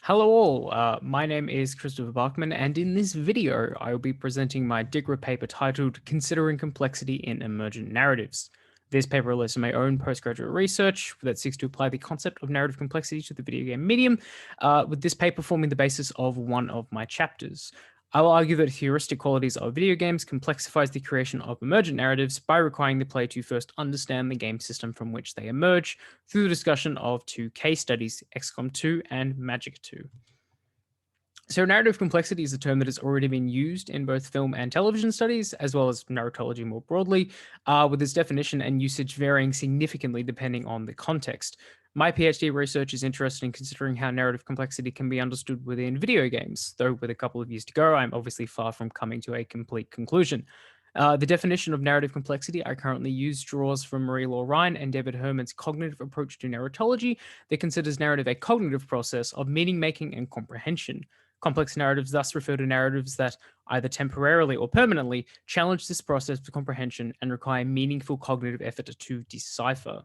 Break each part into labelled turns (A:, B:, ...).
A: Hello all, my name is Christopher Barkman, and in this video I will be presenting my DiGRA paper titled Considering Complexity in Emergent Narratives. This paper relates to my own postgraduate research that seeks to apply the concept of narrative complexity to the video game medium, with this paper forming the basis of one of my chapters. I will argue that heuristic qualities of video games complexifies the creation of emergent narratives by requiring the player to first understand the game system from which they emerge through the discussion of two case studies, XCOM 2 and Magic 2. So narrative complexity is a term that has already been used in both film and television studies, as well as narratology more broadly, with its definition and usage varying significantly depending on the context. My PhD research is interested in considering how narrative complexity can be understood within video games, though with a couple of years to go, I'm obviously far from coming to a complete conclusion. The definition of narrative complexity I currently use draws from Marie-Laure Ryan and David Herman's cognitive approach to narratology that considers narrative a cognitive process of meaning-making and comprehension. Complex narratives thus refer to narratives that, either temporarily or permanently, challenge this process of comprehension and require meaningful cognitive effort to decipher.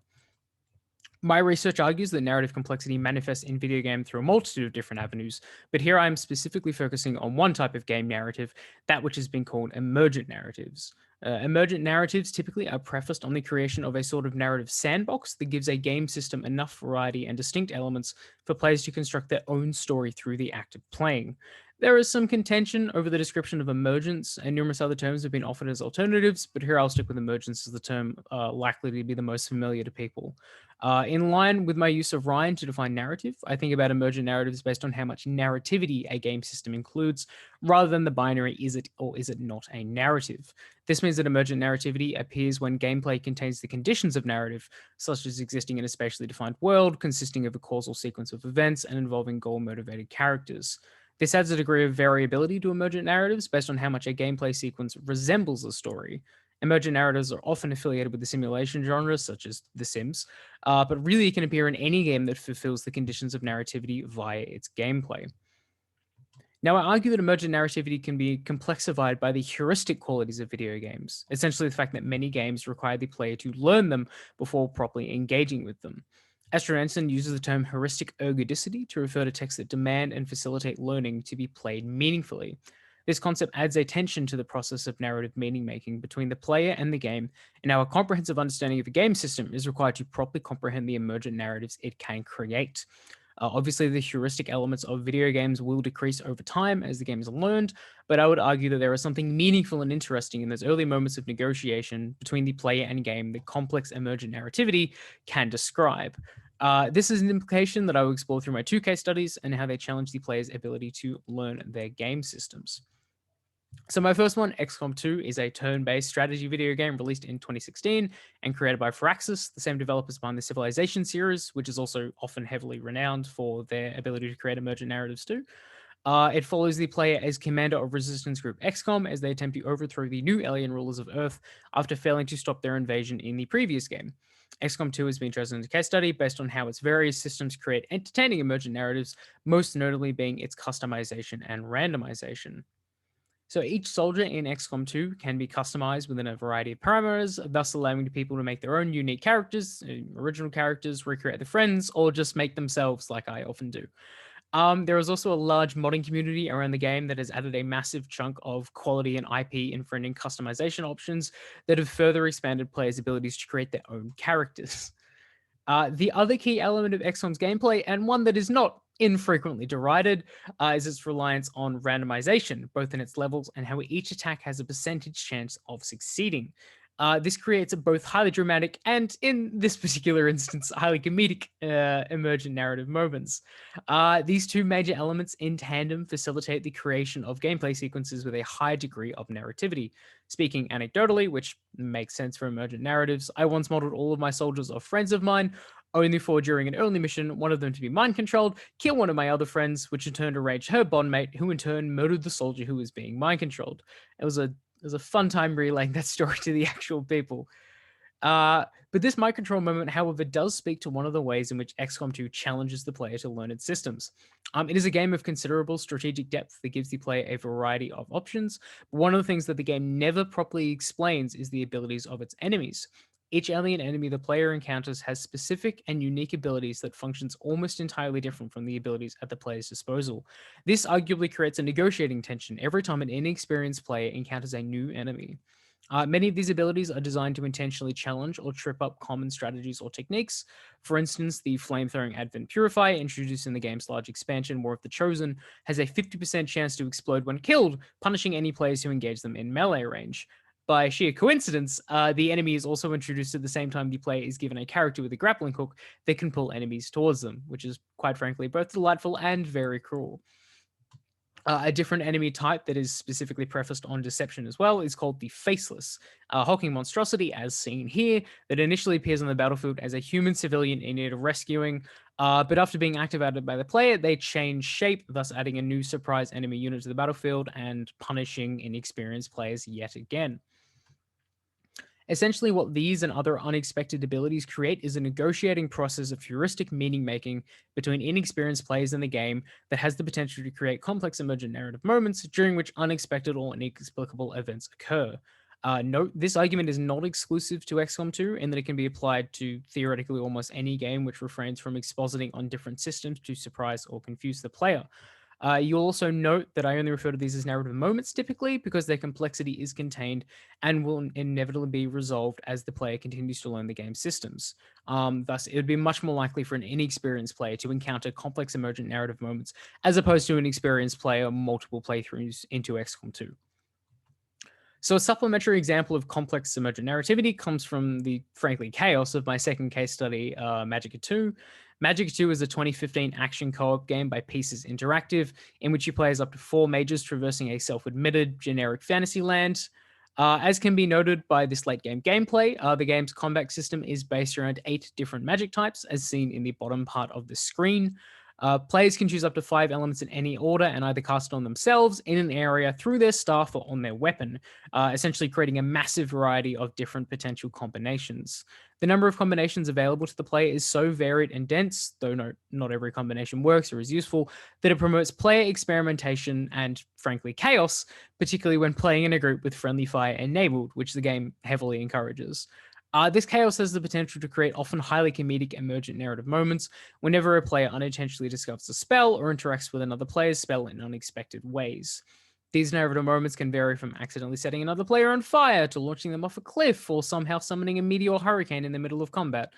A: My research argues that narrative complexity manifests in video game through a multitude of different avenues, but here I am specifically focusing on one type of game narrative, that which has been called emergent narratives. Emergent narratives typically are prefaced on the creation of a sort of narrative sandbox that gives a game system enough variety and distinct elements for players to construct their own story through the act of playing. There is some contention over the description of emergence, and numerous other terms have been offered as alternatives, but here I'll stick with emergence as the term likely to be the most familiar to people. In line with my use of Ryan to define narrative, I think about emergent narratives based on how much narrativity a game system includes, rather than the binary is it or is it not a narrative. This means that emergent narrativity appears when gameplay contains the conditions of narrative, such as existing in a spatially defined world, consisting of a causal sequence of events and involving goal-motivated characters. This adds a degree of variability to emergent narratives based on how much a gameplay sequence resembles a story. Emergent narratives are often affiliated with the simulation genre, such as The Sims, but really it can appear in any game that fulfills the conditions of narrativity via its gameplay. Now, I argue that emergent narrativity can be complexified by the heuristic qualities of video games, essentially the fact that many games require the player to learn them before properly engaging with them. Astrid Anson uses the term heuristic ergodicity to refer to texts that demand and facilitate learning to be played meaningfully. This concept adds a tension to the process of narrative meaning making between the player and the game, and how a comprehensive understanding of a game system is required to properly comprehend the emergent narratives it can create. Obviously, the heuristic elements of video games will decrease over time as the game is learned, but I would argue that there is something meaningful and interesting in those early moments of negotiation between the player and game that complex emergent narrativity can describe. This is an implication that I will explore through my two case studies and how they challenge the player's ability to learn their game systems. So my first one, XCOM 2, is a turn-based strategy video game released in 2016 and created by Firaxis, the same developers behind the Civilization series, which is also often heavily renowned for their ability to create emergent narratives too. It follows the player as commander of resistance group XCOM as they attempt to overthrow the new alien rulers of Earth after failing to stop their invasion in the previous game. XCOM 2 has been chosen as a case study based on how its various systems create entertaining emergent narratives, most notably being its customization and randomization. So each soldier in XCOM 2 can be customized within a variety of parameters, thus allowing people to make their own unique characters, original characters, recreate their friends, or just make themselves like I often do. There is also a large modding community around the game that has added a massive chunk of quality and IP infringing customization options that have further expanded players' abilities to create their own characters. The other key element of XCOM's gameplay, and one that is not infrequently derided, is its reliance on randomization, both in its levels and how each attack has a percentage chance of succeeding. This creates a both highly dramatic and, in this particular instance, highly comedic emergent narrative moments. These two major elements in tandem facilitate the creation of gameplay sequences with a high degree of narrativity. Speaking anecdotally, which makes sense for emergent narratives, I once modeled all of my soldiers of friends of mine, only for during an early mission, one of them to be mind controlled, kill one of my other friends, which in turn enraged her bondmate, who in turn murdered the soldier who was being mind controlled. It was a fun time relaying that story to the actual people. But this mind control moment, however, does speak to one of the ways in which XCOM 2 challenges the player to learn its systems. It is a game of considerable strategic depth that gives the player a variety of options. But one of the things that the game never properly explains is the abilities of its enemies. Each alien enemy the player encounters has specific and unique abilities that functions almost entirely different from the abilities at the player's disposal. This arguably creates a negotiating tension every time an inexperienced player encounters a new enemy. Many of these abilities are designed to intentionally challenge or trip up common strategies or techniques. For instance, the flamethrowing Advent Purifier, introduced in the game's large expansion War of the Chosen, has a 50% chance to explode when killed, punishing any players who engage them in melee range. By sheer coincidence, the enemy is also introduced at the same time the player is given a character with a grappling hook that can pull enemies towards them, which is quite frankly both delightful and very cruel. A different enemy type that is specifically prefaced on Deception as well is called the Faceless, a hulking monstrosity, as seen here, that initially appears on the battlefield as a human civilian in need of rescuing, but after being activated by the player, they change shape, thus adding a new surprise enemy unit to the battlefield and punishing inexperienced players yet again. Essentially, what these and other unexpected abilities create is a negotiating process of heuristic meaning making between inexperienced players in the game that has the potential to create complex emergent narrative moments during which unexpected or inexplicable events occur. Note, this argument is not exclusive to XCOM 2 in that it can be applied to theoretically almost any game which refrains from expositing on different systems to surprise or confuse the player. You'll also note that I only refer to these as narrative moments typically because their complexity is contained and will inevitably be resolved as the player continues to learn the game's systems. Thus, it would be much more likely for an inexperienced player to encounter complex emergent narrative moments as opposed to an experienced player multiple playthroughs into XCOM 2. So a supplementary example of complex emergent narrativity comes from the, frankly, chaos of my second case study, Magicka 2. Magicka 2 is a 2015 action co-op game by Pieces Interactive, in which you play as up to 4 mages traversing a self-admitted generic fantasy land. As can be noted by this late game gameplay, the game's combat system is based around 8 different magic types, as seen in the bottom part of the screen. Players can choose up to 5 elements in any order and either cast on themselves, in an area, through their staff, or on their weapon, essentially creating a massive variety of different potential combinations. The number of combinations available to the player is so varied and dense, though not every combination works or is useful, that it promotes player experimentation and, frankly, chaos, particularly when playing in a group with friendly fire enabled, which the game heavily encourages. This chaos has the potential to create often highly comedic emergent narrative moments whenever a player unintentionally discovers a spell or interacts with another player's spell in unexpected ways. These narrative moments can vary from accidentally setting another player on fire to launching them off a cliff or somehow summoning a meteor hurricane in the middle of combat.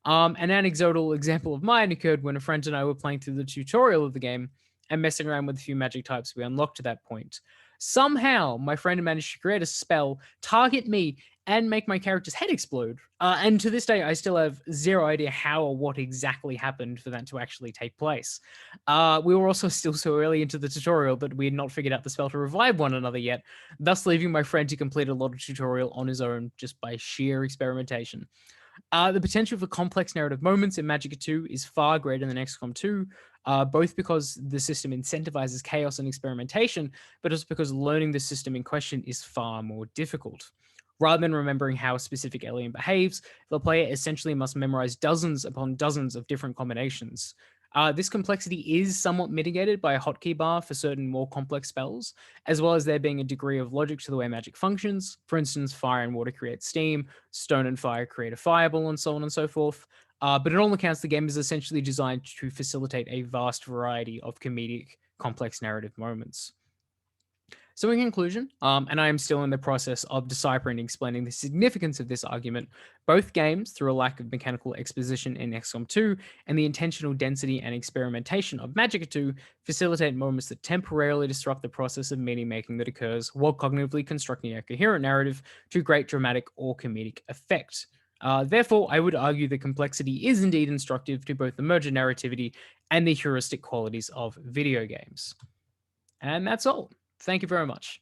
A: An anecdotal example of mine occurred when a friend and I were playing through the tutorial of the game and messing around with a few magic types we unlocked to that point. Somehow, my friend managed to create a spell, target me, and make my character's head explode. And to this day, I still have zero idea how or what exactly happened for that to actually take place. We were also still so early into the tutorial that we had not figured out the spell to revive one another yet, thus leaving my friend to complete a lot of tutorial on his own just by sheer experimentation. The potential for complex narrative moments in Magicka 2 is far greater than XCOM 2, both because the system incentivizes chaos and experimentation, but also because learning the system in question is far more difficult. Rather than remembering how a specific alien behaves, the player essentially must memorize dozens upon dozens of different combinations. This complexity is somewhat mitigated by a hotkey bar for certain more complex spells, as well as there being a degree of logic to the way magic functions. For instance, fire and water create steam, stone and fire create a fireball, and so on and so forth. But in all accounts, the game is essentially designed to facilitate a vast variety of comedic, complex narrative moments. So, in conclusion, and I am still in the process of deciphering and explaining the significance of this argument, both games, through a lack of mechanical exposition in XCOM 2 and the intentional density and experimentation of Magicka 2, facilitate moments that temporarily disrupt the process of meaning making that occurs while cognitively constructing a coherent narrative to great dramatic or comedic effect. Therefore, I would argue that complexity is indeed instructive to both emergent narrativity and the heuristic qualities of video games. And that's all. Thank you very much.